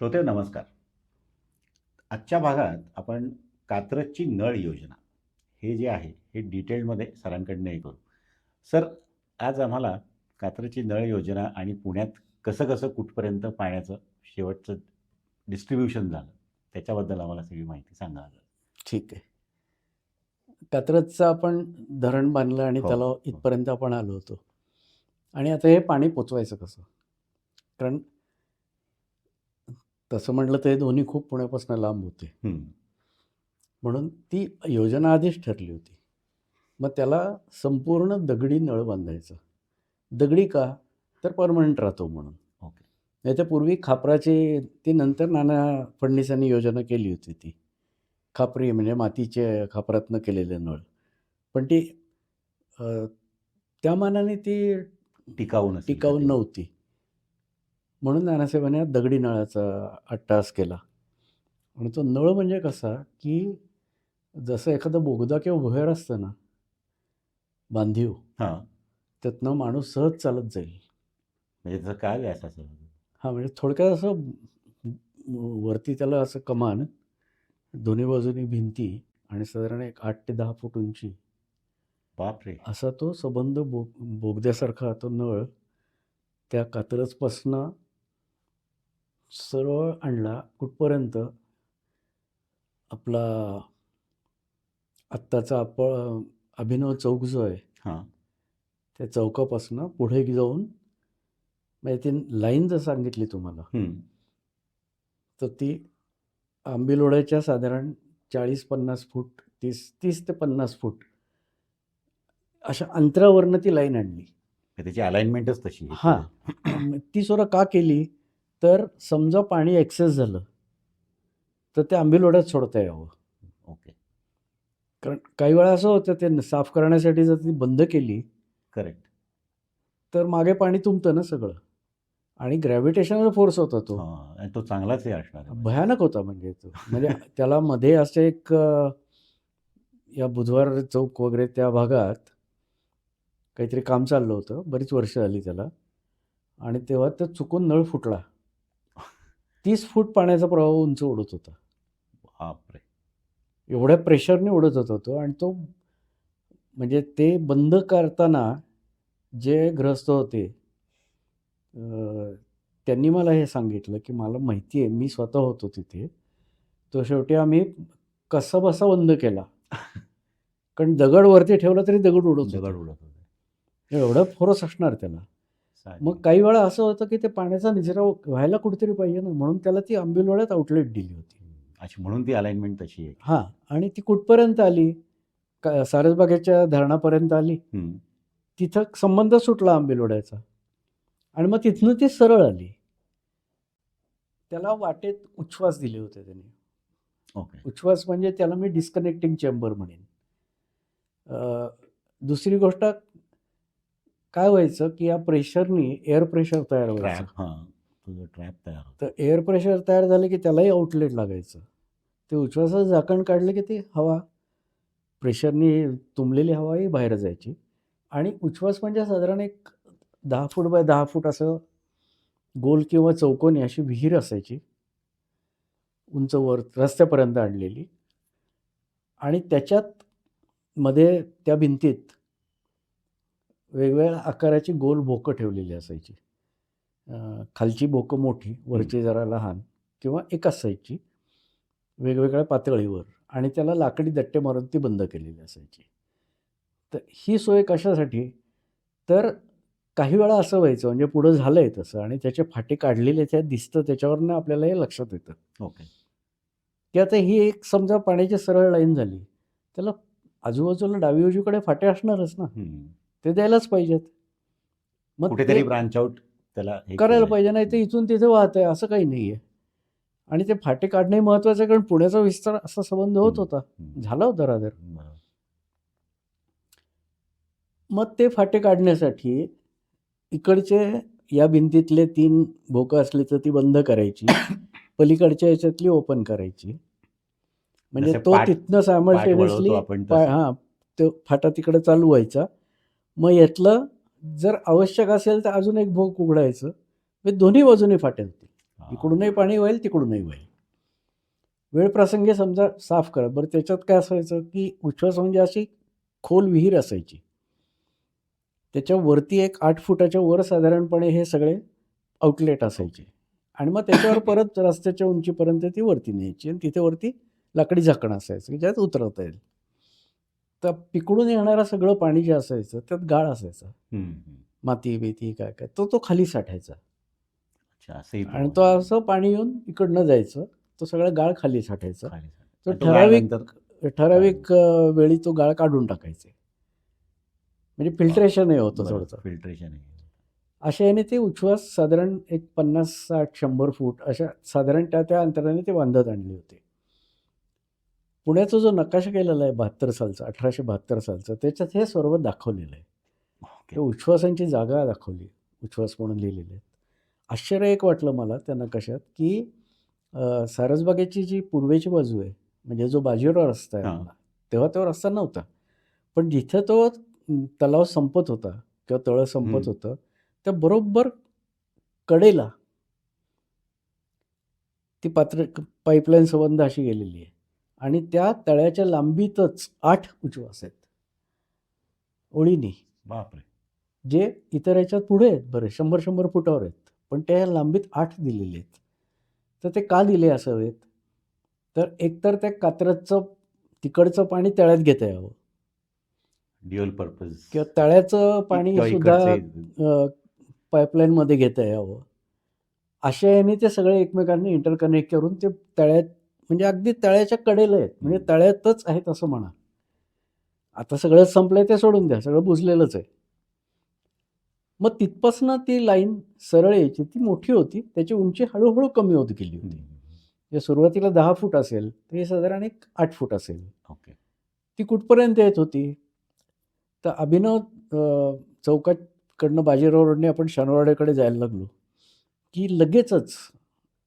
श्रोते नमस्कार. आजच्या भागात आपण कात्रजची नळ योजना हे जे आहे हे डिटेलमध्ये सरांकडनं हे करू. सर, आज आम्हाला कात्रजची नळ योजना आणि पुण्यात कसं कसं कुठपर्यंत पाण्याचं शेवटचं डिस्ट्रीब्युशन झालं त्याच्याबद्दल आम्हाला सगळी माहिती सांगा. ठीक आहे. कात्रजचं आपण धरण बांधलं आणि हो, तलाव हो. इथपर्यंत आपण आलो होतो. आणि आता हे पाणी पोचवायचं कसं? कारण तसं म्हटलं तर हे दोन्ही खूप पुण्यापासून लांब होते. हं. म्हणून ती योजना आधीच ठरली होती. मग त्याला संपूर्ण दगडी नळ बांधायचा. दगडी का? तर परमनंट राहतो म्हणून. ओके. याच्यापूर्वी खापराची ती नंतर नाना फडणवीसांनी योजना केली होती ती. खापरी म्हणजे मातीचे खापरातनं केलेले नळ. पण ती त्या मानाने ती टिकाऊ नसेल का टिकाऊ ते? नव्हती. म्हणून नानासाहेबांनी दगडी नळाचा अट्टाहास केला. आणि तो नळ म्हणजे कसा, की जसं एखादा बोगदा किंवा भुयार असतं ना, बांधीव, हां. त्यातनं माणूस सहज चालत जाईल. म्हणजे त्याचा काय व्यास असेल? हां, म्हणजे थोडक्यात असं वरती त्याला असं कमान, दोन्ही बाजूनी भिंती आणि साधारण एक 8 ते 10 फूट उंची बापरे! असा तो सबंध बोगद्यासारखा तो नळ त्या कात्रजपासनं सरळ आणला कुठपर्यंत? आपला आत्ताचा अभिनव चौक जो आहे, हां. त्या चौकापासनं पुढे जाऊन म्हणजे ती लाईन जर सांगितली तुम्हाला, हं. तर ती आंबिलोड्याच्या साधारण 40-50 फूट, 30 ते 50 फूट अशा अंतरावरनं ती लाईन आणली. त्याची अलाइनमेंटच तशी आहे. हां. ती सोडा का केली? तर समजा पाणी एक्सेस झालं, तर ते आंबिलोड्यात सोडता यावं. ओके. कारण काही वेळा असं होतं ते साफ करण्यासाठी जर ती बंद केली, करेक्ट. तर मागे पाणी तुंबतं ना सगळं. आणि ग्रॅव्हिटेशनल फोर्स होता तो. हां. आणि तो चांगलाच हे असणार आहे. भयानक होता म्हणजे तो. म्हणजे त्याला मध्ये असं एक या बुधवार चौक वगैरे त्या भागात काहीतरी काम चाललं होतं. बरीच वर्ष झाली त्याला. आणि तेव्हा तो चुकून नळ फुटला. 30 फूट पाण्याचा प्रवाह उंच उडत होता. बापरे! एवढ्या प्रेशरने उडत होता तो. आणि तो म्हणजे ते बंद करताना जे ग्रस्त होते, त्यांनी मला हे सांगितलं, की मला माहिती आहे, मी स्वतः होतो तिथे. तो शेवटी आम्ही कसाबसा बंद केला. कारण दगड वरती ठेवला तरी दगड उडत दगड होता. उडत होते. एवढा फोर्स असणार त्याला. साहजिक. मग काही वेळा असं होतं, की ते पाण्याचा निचरा व्हायला कुठेतरी पाहिजे ना, म्हणून त्याला ती आंबिलवाड्यात आउटलेट दिली होती. अच्छा, म्हणून ती अलाइनमेंट तशी आहे. हां. आणि ती कुठपर्यंत आली? सारसबागेच्या धरणापर्यंत आली. हं. तिथं संबंध सुटला आंबिलवाड्याचा. आणि मग तिथनं ती सरळ आली. त्याला वाटेत उच्छ्वास दिले होते त्यांनी. ओके. उच्छ्वास म्हणजे त्याला मी डिस्कनेक्टिंग चेंबर म्हणेन. दुसरी गोष्ट काय व्हायचं, की या प्रेशरनी एअर प्रेशर तयार व्हायचं. ट्रॅप. हां. तुझं ट्रॅप तयार होतं. तर एअर प्रेशर तयार झालं, की त्यालाही आउटलेट लागायचं. ते उच्छ्वासाचं झाकण काढलं, की ती हवा प्रेशरनी तुंबलेली हवाही बाहेर जायची. आणि उच्छ्वास म्हणजे साधारण एक 10 फूट बाय 10 फूट असं गोल किंवा चौकोनी अशी विहीर असायची. उंच वर रस्त्यापर्यंत आणलेली. आणि त्याच्यात मध्ये त्या भिंतीत वेगवेगळ्या आकाराची गोल भोकं ठेवलेली असायची. खालची भोकं मोठी, वरची जरा लहान किंवा एकाच साईजची, वेगवेगळ्या पातळीवर. आणि त्याला लाकडी दट्टे मारून ती बंद केलेली असायची. तर ही सोय कशासाठी? तर काही वेळा असं व्हायचं, म्हणजे पुढं झालंय तसं आणि त्याचे फाटे काढलेले त्यात दिसतं, त्याच्यावरनं आपल्याला हे लक्षात येतं, ओके. की आता ही एक समजा पाण्याची सरळ लाईन झाली. त्याला आजूबाजूला डावी उजवीकडे फाटे असणारच ना, हं. ते द्यायलाच पाहिजेत. मग कुठेतरी ते ब्रांच आउट त्याला हे करायला केलंय. पाहिजे, नाही तर इथून तिथे वाहत आहे असं काही नाहीये. आणि ते फाटे काढणे महत्त्वाचं आहे, कारण पुण्याचा विस्तार असा संबंध होत होता, हं. झाला होता रादर. बरोबर. मग ते फाटे काढण्यासाठी इकडचे या भिंतीतले 3 भोकं असली तर ती बंद करायची. पलीकडच्या याच्यातली ओपन करायची. म्हणजे जसे तो पाट तिथनं वळवतो सायमल्टेनियसली आपण तसं. हां, तो फाटा तिकडे चालू व्हायचा. मग यातलं जर आवश्यक असेल तर अजून एक भोक उघडायचं. म्हणजे दोन्ही बाजूने फाटे होतील. हां. इकडूनही पाणी वाईल तिकडूनही वाईल. वेळ प्रसंगी समजा साफ करा. बरं त्याच्यात काय असायचं की उच्छ्वास म्हणजे अशी खोल विहीर असायची. त्याच्यावरती एक 8 फुटाच्या वर साधारणपणे हे सगळे आउटलेट असायचे आणि मग त्याच्यावर परत रस्त्याच्या उंचीपर्यंत ती वरती न्यायची आणि तिथे वरती लाकडी झाकण असायचं की ज्यात उतरवता येईल. तर तिकडून येणारं सगळं पाणी जे असायचं त्यात गाळ असायचा. हं, हं. माती-बिती काय-काय तो खाली साठायचा अच्छा असंही आणि तो प्रमाण असं पाणी येऊन इकडनं जायचं. तो सगळा गाळ खाली साठायचा. खाली तो आणि तो गाळ नंतर ठराविक वेळी तो गाळ काढून टाकायचे. म्हणजे फिल्ट्रेशनही होतं थोडंसं. फिल्ट्रेशन आहे. अशा याने ते उच्छ्वास साधारण एक 50, 60, 100 फूट अशा साधारण त्या अंतराने ते बांधत आणले होते. पुण्याचा जो नकाशा केलेला आहे 72 सालचा, 1872 सालचा, त्याच्यात हे सर्व दाखवलेलं आहे. ओके. ते उच्छ्वासांची जागा दाखवली, उच्छ्वास म्हणून लिहिलेले आहेत. आश्चर्य एक वाटलं मला त्या नकाशात, की सारसबागेची जी पूर्वेची बाजू आहे, म्हणजे जो बाजीराव रस्ता आहे हां. आपला, तेव्हा तो रस्ता नव्हता. पण जिथं तो तलाव संपत होता किंवा तळं संपत होतं, त्या बरोबर कडेला ती पाईपलाईन संबंध अशी गेलेली आहे आणि त्या तळ्याच्या लांबीतच 8 उच्छ्वास आहेत ओळीने, बापरे! जे इतर याच्यात पुढे आहेत बरं 100-100 फुटावर आहेत. पण त्या लांबीत 8 दिलेले आहेत. तर ते का दिले असावेत? तर एकतर त्या कात्रजचं तिकडचं पाणी तळ्यात घेता यावं ड्युअल पर्पज किंवा तळ्याचं पाणी किंवा सुद्धा इकडचे पाईपलाईनमध्ये घेता यावं. अशा याने ते सगळे एकमेकांनी इंटरकनेक्ट करून ते तळ्यात म्हणजे अगदी तळ्याच्या कडेला आहेत. म्हणजे तळ्यातच आहेत असं म्हणा. आता सगळंच संपलंय ते सोडून द्या. सगळं बुजलेलंच आहे. मग तिथपासनं ती लाईन सरळ यायची. ती मोठी होती. त्याची उंची हळू-हळू कमी होत गेली होती. म्हणजे सुरुवातीला 10 फूट असेल, तर हे साधारण एक 8 फूट असेल. ओके. ती कुठपर्यंत येत होती? तर अभिनव चौकातकडनं बाजीराव रोडने आपण शनिवारवाड्याकडे जायला लागलो, की लगेचच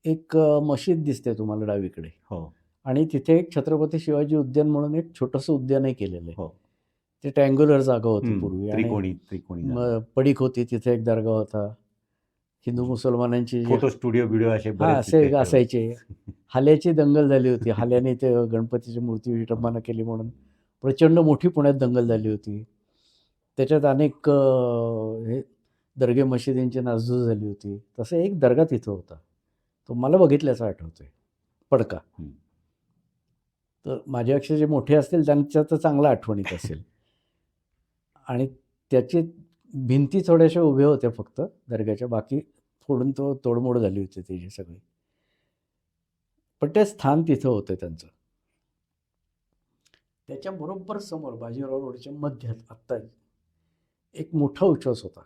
एक मशीद दिसते तुम्हाला डावीकडे हो. आणि तिथे एक छत्रपती शिवाजी उद्यान म्हणून एक छोटंसं उद्यानही केलेलं आहे. हो. ते ट्रँग्युलर जागा होती पूर्वी आणि त्रिकोणी जागा. पडीक होती, तिथे एक दर्गा होता. हिंदू मुसलमानांची जी फोटो स्टुडिओ बिडिओ असे हां, बरेच असे तिथे असायचे. हाल्याची दंगल झाली होती. हाल्याने ते गणपतीची मूर्ती विटंबना केली म्हणून प्रचंड मोठी पुण्यात दंगल झाली होती. त्याच्यात अनेक हे दर्गे मशिदींची नासधूस झाली होती. तसा एक दर्गा तिथं होता. तो मला बघितल्याचं आठवतोय, पडका. तर माझ्यापेक्षा जे मोठे असतील त्यांच्या तर चांगल्या आठवणीत असेल. आणि त्याची भिंती थोड्याशा उभ्या होत्या फक्त दर्ग्याच्या, बाकी फोडून तोडमोड झाली होती त्याची सगळी. पण ते स्थान तिथं होतं त्यांचं. त्याच्या बरोबर समोर बाजीराव रोडच्या मध्यात आत्ता एक मोठा उच्छ्वास होता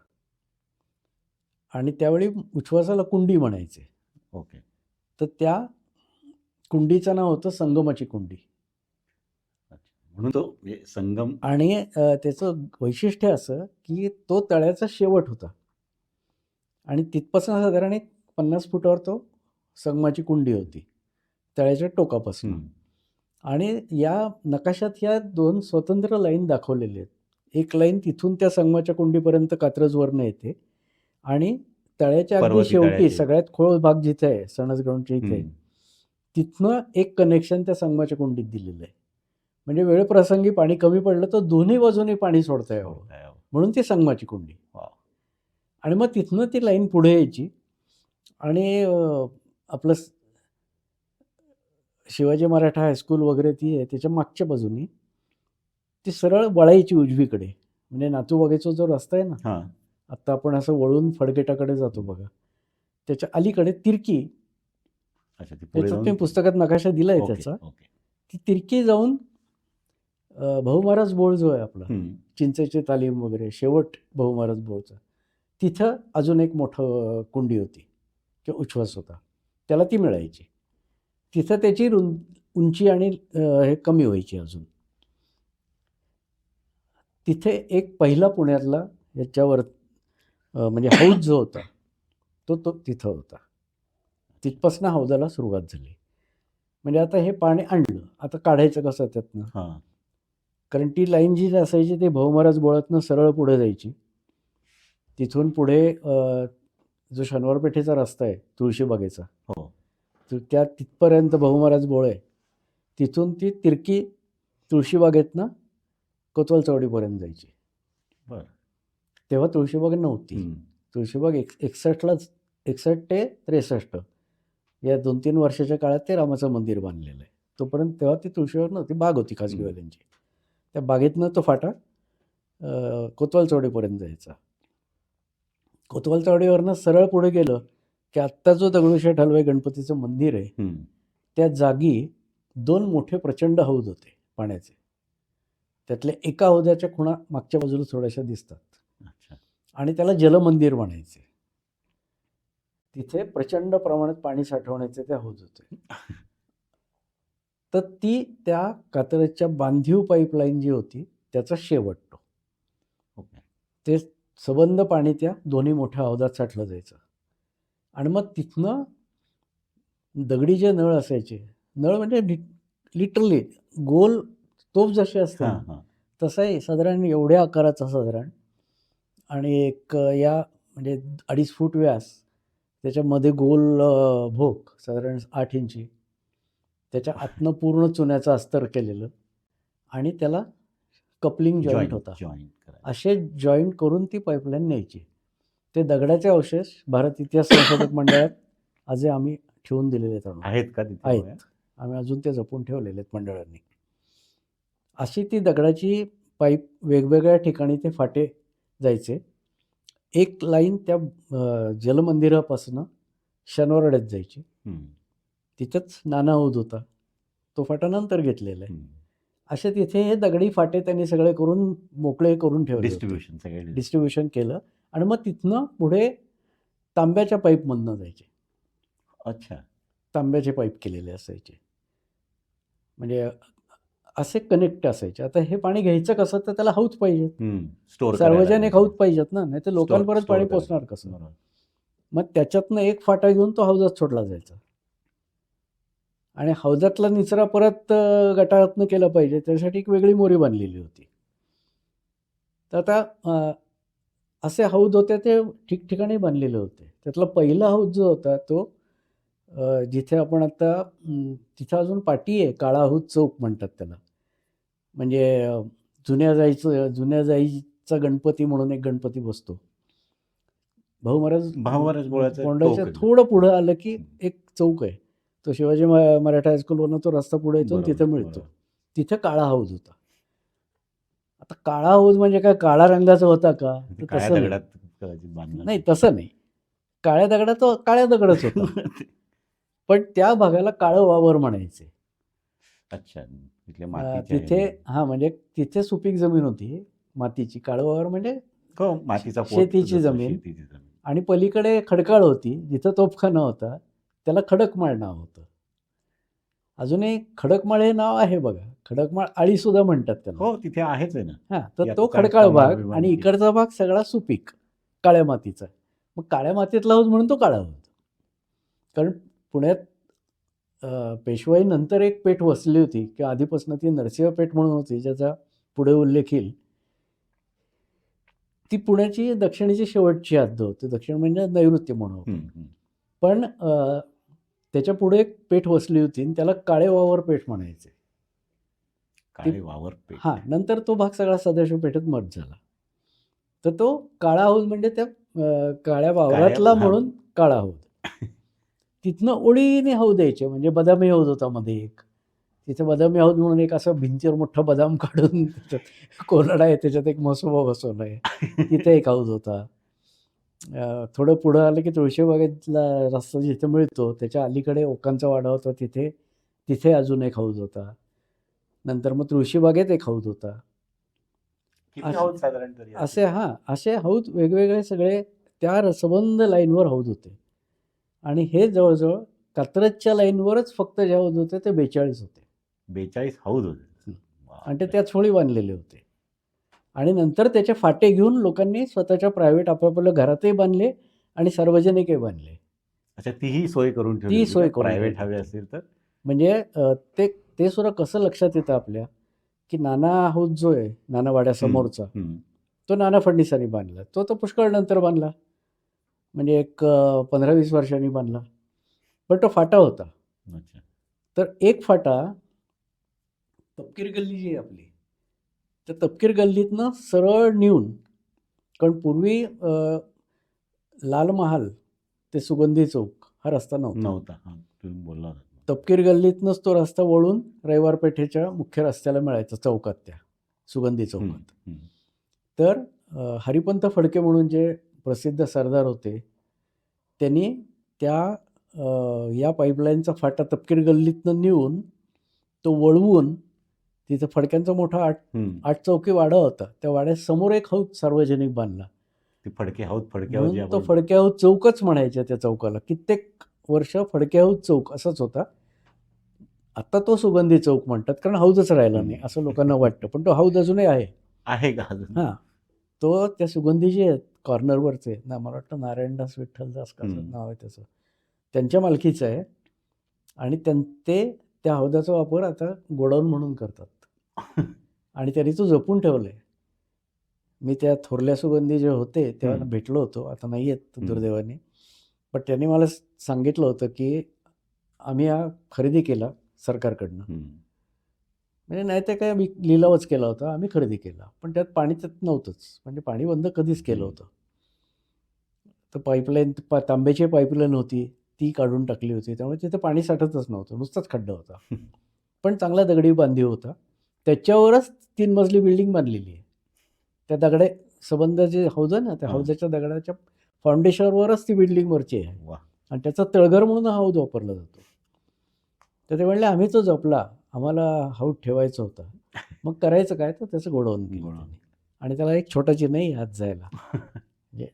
आणि त्यावेळी उच्छ्वासाला कुंडी म्हणायचे. ओके. तर त्या कुंडीचं नाव होतं संगमाची कुंडी. म्हणून तो म्हणजे संगम आणि त्याचं वैशिष्ट्य असं की तो तळ्याचा शेवट होता आणि तिथपासून साधारण एक 50 फुटावर तो संगमाची कुंडी होती तळ्याच्या टोकापासून. आणि या नकाशात ह्या 2 स्वतंत्र लाईन दाखवलेल्या आहेत. एक लाईन तिथून त्या संगमाच्या कुंडीपर्यंत कात्रजवरनं येते आणि तळ्याच्या अगदी पर्वती शेवटी तळ्याचे. सगळ्यात खोल भाग जिथे आहे सणसग्राउंडच्या इथे, तिथनं एक कनेक्शन त्या संगमाच्या कुंडीत दिलेलं आहे. म्हणजे वेळप्रसंगी पाणी कमी पडलं तर दोन्ही बाजूने पाणी सोडता यावं म्हणून ती संगमाची कुंडी. आणि मग तिथनं ती लाईन पुढे यायची आणि आपलं शिवाजी मराठा हायस्कूल वगैरे ती आहे त्याच्या मागच्या बाजूनी ती सरळ वळायची उजवीकडे. म्हणजे नातूबागेचा जो रस्ता आहे ना, आत्ता आपण असं वळून फडगेटाकडे जातो बघा, त्याच्या अलीकडे तिरकी, त्याच्यात मी पुस्तकात नकाशा दिला आहे त्याचा, ती तिरकी जाऊन भाऊ महाराज बोळ जो आहे आपला, चिंचेची तालीम वगैरे शेवट भाऊ महाराज बोळचा, तिथं अजून एक मोठं कुंडी होती किंवा उच्छ्वास होता, त्याला ती मिळायची. तिथं त्याची उंची आणि हे कमी व्हायची अजून. तिथे एक पहिला पुण्यातला याच्यावर म्हणजे हौद जो होता तो तिथं होता. तिथपासून हौदाला सुरुवात झाली. म्हणजे आता हे पाणी आणलं, आता काढायचं कसं त्यातनं? कारण ती लाईन जी असायची ते भाऊ महाराज बोळातनं सरळ पुढे जायची. तिथून पुढे जो शनिवार पेठेचा रस्ता आहे तुळशीबागेचा, हो. तर त्या तिथपर्यंत बहुमहाराज बोळ आहे. तिथून ती तिरकी तुळशीबागेतनं कोतवाल चौडीपर्यंत जायची. बरं. तेव्हा तुळशीबाग नव्हती. हं. तुळशीबाग 61लाच 61 ते 63 या 2-3 वर्षाच्या काळात ते रामाचं मंदिर बांधलेलं आहे. तोपर्यंत तेव्हा ती तुळशीबाग नव्हती, बाग होती खाजगीवाल्यांची. त्या बागेतनं तो फाटा कोतवाल चौडीपर्यंत जायचा. कोतवाल चौडीवरनं सरळ पुढे गेलं की आत्ता जो दगडूशेठ हलवाई गणपतीचं मंदिर आहे, हं. त्या जागी 2 मोठे प्रचंड हौद होते पाण्याचे. त्यातल्या एका हौदाच्या खुणा मागच्या बाजूला थोड्याशा दिसतात अच्छा. आणि त्याला जलमंदिर म्हणायचे. तिथे प्रचंड प्रमाणात पाणी साठवण्याचे ते हौद होते. तर ती त्या कात्रजच्या बांधीव पाईपलाईन जी होती त्याचा शेवट तो. ओके. ते सबंध पाणी त्या दोन्ही मोठ्या हौदात साठलं जायचं आणि मग तिथनं दगडी जे नळ असायचे, नळ म्हणजे लिटरली गोल तोफ जशी असते हां, ना, हां. तसा आहे साधारण एवढ्या आकाराचा साधारण आणि एक या म्हणजे 2.5 फूट व्यास, त्याच्यामध्ये गोल भोक साधारण 8 इंची, त्याच्या आतनं पूर्ण चुन्याचं अस्तर केलेलं आणि त्याला कपलिंग जॉईंट होता. जॉईंट करायचं. असे जॉईंट करून ती पाईपलाईन न्यायची. ते दगडाचे अवशेष भारत इतिहास संशोधक मंडळात आजही आम्ही ठेवून दिलेले आहेत आणून. आहेत का तिथे? आहेत. आम्ही अजून ते जपून ठेवलेले आहेत मंडळांनी. अशी ती दगडाची पाईप वेगवेगळ्या ठिकाणी ते फाटे जायचे. एक लाईन त्या जलमंदिरापासून शनिवारवाड्यात जायची. हं. तिथंच नाना हौद होता. तो फाटा नंतर घेतलेला आहे. हं. असे तिथे हे दगडी फाटे त्यांनी सगळे करून मोकळे करून ठेवले होते. डिस्ट्रिब्युशन सगळे. डिस्ट्रिब्युशन केलं आणि मग तिथनं पुढे तांब्याच्या पाईपमधनं जायचे. अच्छा. तांब्याचे पाईप केलेले असायचे. म्हणजे असे कनेक्ट असायचे. आता हे पाणी घ्यायचं कसं, तर त्याला हौद पाहिजे. हं. स्टोअर सार्वजनिक हौद पाहिजेत ना, नाही तर लोकांपर्यंत पाणी पोचणार कसं. बरोबर. मग त्याच्यातनं एक फाटा घेऊन तो हौदात सोडला जायचा आणि हौदातला निचरा परत गटारातनं केला पाहिजे, त्यासाठी एक वेगळी मोरी बांधलेली होती. तर आता असे हौद होते ते ठिकठिकाणी बांधलेले होते. त्यातला पहिला हौद जो होता तो जिथे आपण आता तिथं अजून पाटी आहे, काळा हौद चौक म्हणतात त्याला. म्हणजे जुन्या जाईचा गणपती म्हणून एक गणपती बसतो. बहुमहाराज बोळाचं कोंडाच्या टोक आहे. थोडं पुढं आलं की एक चौक आहे. तो शिवाजी मराठा हायस्कूलवरनं तो रस्ता पुढे येतो आणि बरोबर, तिथे मिळतो. बरोबर. तिथे काळा हौद होता. आता काळा हौद म्हणजे काय काळा रंगाचा होता का? ते तर काळ्या तसं नाही. दगडात कदाचित बांधलं नाही, तसं नाही. काळ्या दगडात तो काळ्या दगडच होता. पण त्या भागाला काळं वावर म्हणायचे. अच्छा. तिथल्या मातीच्या तिथे म्हणजे तिथे सुपीक जमीन होती मातीची. काळं वावर म्हणजे हो, मातीचा पोत शेतीची जसं जमीन. शेतीची जमीन. आणि पलीकडे खडकाळ होती. जिथं तोफखाना होता त्याला खडकमाळ नाव होतं. अजूनही खडकमाळ हे नाव आहे बघा. खडकमाळ आळीसुद्धा म्हणतात त्याला. हो, तिथे आहेच आहे ना. हां, ती तर आता तो खडकाळ चांगला भाग अभिमान आणि आहे. इकडचा भाग सगळा सुपीक काळ्या मातीचा. मग काळ्या मातीतला हौद म्हणून तो काळा हौद. कारण पुण्यात पेशवाई नंतर एक पेठ वसली होती किंवा आधीपासून ती नरसिंह पेठ म्हणून होती, ज्याचा पुढे उल्लेख येईल. ती पुण्याची दक्षिणेची शेवटची हद्द होती. दक्षिण म्हणजे नैऋत्य म्हणून होतं. हं, हं. पण त्याच्या पुढे एक पेठ वसली होती आणि त्याला काळे वावर पेठ म्हणायचे. काळे वावर पेठ. हां, नंतर तो भाग सगळा सदाशिव पेठेत मर्ज झाला. तर तो काळा हौद म्हणजे त्या काळ्या वावरातला हां. म्हणून काळा हौद. तिथनं ओळीने हौद यायचे. म्हणजे बदामी हौद होता मध्ये एक. तिथे बदामी हौद म्हणून एक असं भिंतीवर मोठा बदाम काढून त्याच्यात कोरडा आहे, त्याच्यात एक मसोबा बसवला आहे. तिथे एक हौद होता. थोडं पुढं आलं की तुळशीबागेतला रस्ता जिथे मिळतो त्याच्या अलीकडे ओकांचा वाडा होता, तिथे अजून एक हौद होता. नंतर मग तुळशीबागेत एक हौद होता. किती हौद साधारण तरी असे असे हौद वेगवेगळे सगळे त्या सबंध लाईनवर हौद होते. आणि हे जवळजवळ कात्रजच्या लाईनवरच फक्त जे हौद होते ते 42 होते. 42 हौद होते. आणि ते त्याच वेळी बांधलेले होते. आणि नंतर त्याचे फाटे घेऊन लोकांनी स्वतःच्या प्रायव्हेट आपापल्या घरातही बांधले आणि सार्वजनिकही बांधले. अच्छा, तीही सोय करून ठेवली. ती सोय करून प्रायव्हेट ठेवली. हवे असेल तर. म्हणजे ते सुद्धा कसं लक्षात येतं आपल्या, की नाना हौद जो आहे नाना वाड्यासमोरचा, हं. तो नाना फडणीसांनी बांधला. तो पुष्कळ नंतर बांधला. म्हणजे एक 15-20 वर्षांनी बांधला. पण तो फाटा होता. अच्छा. तर एक फाटा तपकीर गल्ली जी आहे आपली, त्या तपकीर गल्लीतनं सरळ नेऊन, कारण पूर्वी लाल महाल ते सुगंधी चौक हा रस्ता नव्हता. नव्हता. हां, तुम्ही बोलला होता. तपकीर गल्लीतनंच तो रस्ता वळून रविवार पेठेच्या मुख्य रस्त्याला मिळायचा, चौकात, त्या सुगंधी हं, चौकात. हं. तर हरिपंत फडके म्हणून जे प्रसिद्ध सरदार होते, त्यांनी त्या या पाईपलाईनचा फाटा तपकीर गल्लीतनं नेऊन तो वळवून तिथं फडक्यांचा मोठा हं. 8 चौकी वाडा होता. त्या वाड्यासमोर एक हौद सार्वजनिक बांधला. ते फडके हौद जे म्हणून तो आपण फडके हौद चौकच म्हणायचे त्या चौकाला. कित्येक वर्ष फडके हौद चौक असाच होता. आता तो सुगंधी चौक म्हणतात, कारण हौदच राहिला नाही असं लोकांना वाटतं. पण तो हौद अजूनही आहे. आहे का अजून? हां. तो त्या सुगंधी जे आहेत कॉर्नरवरचे, ना मला वाटतं नारायणदास विठ्ठलदास कसं नाव आहे त्याचं, त्यांच्या मालकीचं आहे. आणि ते त्या हौदाचा वापर आता गोडाऊन म्हणून करतात. आणि त्यांनी तो जपून ठेवलं आहे. मी त्या थोरल्या सुगंधी जे होते तेव्हा भेटलो होतो. आता नाही आहेत दुर्दैवाने. पण त्यांनी मला सांगितलं होतं की आम्ही हा खरेदी केला सरकारकडनं. म्हणजे नाही ते काय लिलावच केला होता, आम्ही खरेदी केला. पण त्यात पाणी त्यात नव्हतंच. म्हणजे पाणी बंद कधीच केलं होतं. तर पाईपलाईन तांब्याची पाईपलाईन होती, ती काढून टाकली होती. त्यामुळे तिथे पाणी साठतच नव्हतं, नुसताच खड्डा होता. पण चांगला दगडी बांधीव होता. त्याच्यावरच 3 मजली बिल्डिंग बांधलेली आहे. त्या दगडे सबंध जे हौद आहे ना, त्या हौदाच्या दगडाच्या फाउंडेशनवरच ती बिल्डिंग वरची आहे. आणि त्याचा तळघर म्हणून हा हौद वापरला जातो. तर ते म्हणले आम्ही तो जपला, आम्हाला हौद ठेवायचा होता. मग करायचं काय, तर त्याचं गोडाऊन केलं त्यांनी. आणि त्याला एक छोटा चिन्हही आत जायला. म्हणजे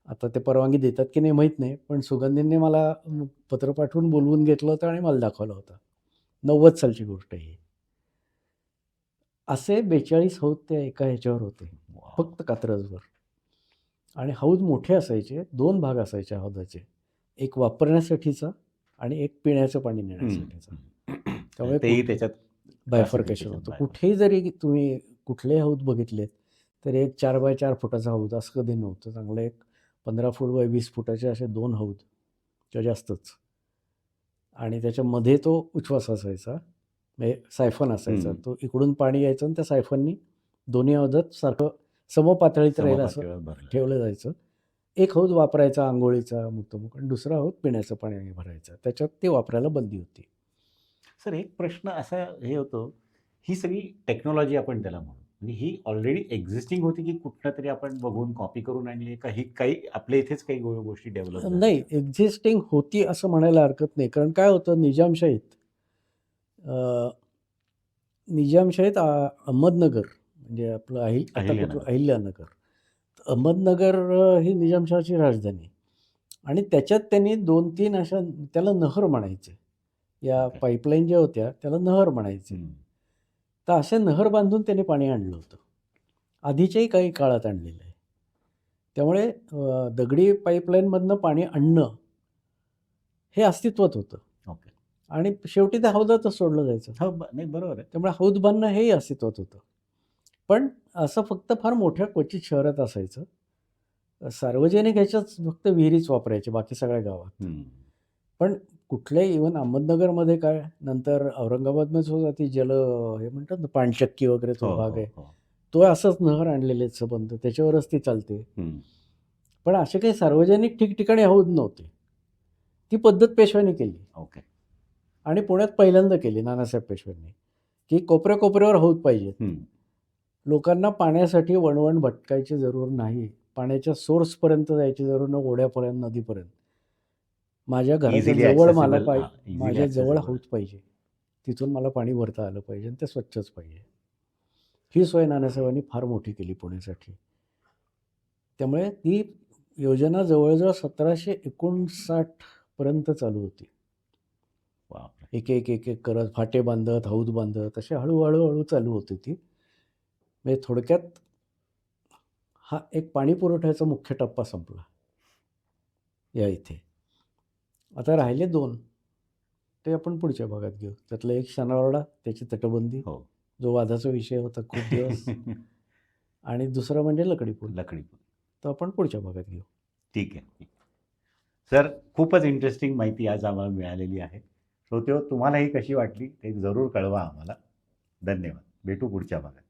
आता ते परवानगी देतात की नाही माहीत नाही, पण सुगंधींनी मला पत्र पाठवून बोलवून घेतलं होतं आणि मला दाखवलं होतं. 90 सालची गोष्ट आहे ही. असे 42 हौद त्या एका ह्याच्यावर होते, फक्त कात्रजवर. आणि हौद मोठे असायचे, 2 भाग असायचे हौदाचे, एक वापरण्यासाठीचा आणि एक पिण्याचं पाणी नेण्यासाठीचा. त्यामुळे तेही त्याच्यात बायफर्केशन होतं. कुठेही जरी तुम्ही कुठले हौद बघितलेत, तर एक 4 बाय 4 फुटाचा हौद असं कधी नव्हतं. चांगलं एक 15 फूट बाय 20 फुटाचे असे 2 हौद किंवा जास्तच. आणि त्याच्यामध्ये तो उच्छ्वास असायचा, म्हणजे सायफन असायचा. तो इकडून पाणी यायचं आणि त्या सायफननी दोन्ही हौदात सारखं समपातळीत राहील असं ठेवलं जायचं. एक हौद वापरायचा अंघोळीचा मुक्तमुख आणि दुसरा हौद पिण्याचं पाणी भरायचं. त्याच्यात ते वापरायला बंदी होती. सर एक प्रश्न असा हे होतो, ही सगळी टेक्नॉलॉजी आपण त्याला म्हणू, म्हणजे ही ऑलरेडी एक्झिस्टिंग होती की कुठलं तरी आपण बघून कॉपी करून आणली का, ही काही आपल्या इथेच काही गोष्टी डेव्हलप झाल्या? नाही, एक्झिस्टिंग होती असं म्हणायला हरकत नाही. कारण काय होतं, निजामशाहीत अहमदनगर म्हणजे आपलं अहिल्यानगर. अहमदनगर ही निजामशाहीची राजधानी. आणि त्याच्यात त्यांनी 2-3 अशा, त्याला नहर म्हणायचे. या पाईपलाईन ज्या होत्या त्याला नहर म्हणायचे. तर असे नहर बांधून त्यांनी पाणी आणलं होतं. आधीच्याही काही काळात आणलेलं आहे. त्यामुळे दगडी पाईपलाईनमधनं पाणी आणणं हे अस्तित्वात होतं. ओके. आणि शेवटी त्या हौदातच सोडलं जायचं. हो, नाही बरोबर आहे. त्यामुळे हौद बांधणं हेही अस्तित्वात होतं. पण असं फक्त फार मोठ्या क्वचित शहरात असायचं. सार्वजनिक ह्याच्याच फक्त विहिरीच वापरायचे बाकी सगळ्या गावात. पण कुठल्याही इव्हन अहमदनगरमध्ये काय, नंतर औरंगाबादमध्येच होता ती हे म्हणतात ना पाणचक्की वगैरे तो भाग आहे, तो असंच नहर आणलेले संबंध, त्याच्यावरच ती चालते. पण असे काही सार्वजनिक ठिकठिकाणी हौद नव्हते. ती पद्धत पेशव्यांनी केली. ओके. आणि पुण्यात पहिल्यांदा केली नानासाहेब पेशव्यांनी, की कोपऱ्या कोपऱ्यावर हौद पाहिजेत. लोकांना पाण्यासाठी वणवण भटकायची जरूर नाही, पाण्याच्या सोर्सपर्यंत जायची जरूर न, ओढ्यापर्यंत, नदीपर्यंत. माझ्या घराच्या जवळ मला माझ्या जवळ हौद पाहिजे, तिथून मला पाणी भरता आलं पाहिजे आणि ते स्वच्छच पाहिजे. ही सोय नानासाहेबांनी फार मोठी केली पुण्यासाठी. त्यामुळे ती योजना जवळजवळ 1759 पर्यंत चालू होती. एक एक एक एक करत फाटे बांधत, हौद बांधत, असे हळूहळू चालू होती ती. म्हणजे थोडक्यात हा एक पाणी पुरवठ्याचा मुख्य टप्पा संपला या इथे. आता राहिले 2, ते आपण पुढच्या भागात घेऊ. त्यातलं एक शनिवारवाडा, त्याची तटबंदी, जो वादाचा विषय होता खूप दिवस. आणि दुसरं म्हणजे लकडी पूल. तो आपण पुढच्या भागात घेऊ. ठीक आहे. सर, खूपच इंटरेस्टिंग माहिती आज आम्हाला मिळालेली आहे. श्रोतेहो, तुम्हाला ही कशी वाटली ते जरूर कळवा आम्हाला. धन्यवाद. भेटू पुढच्या भागात.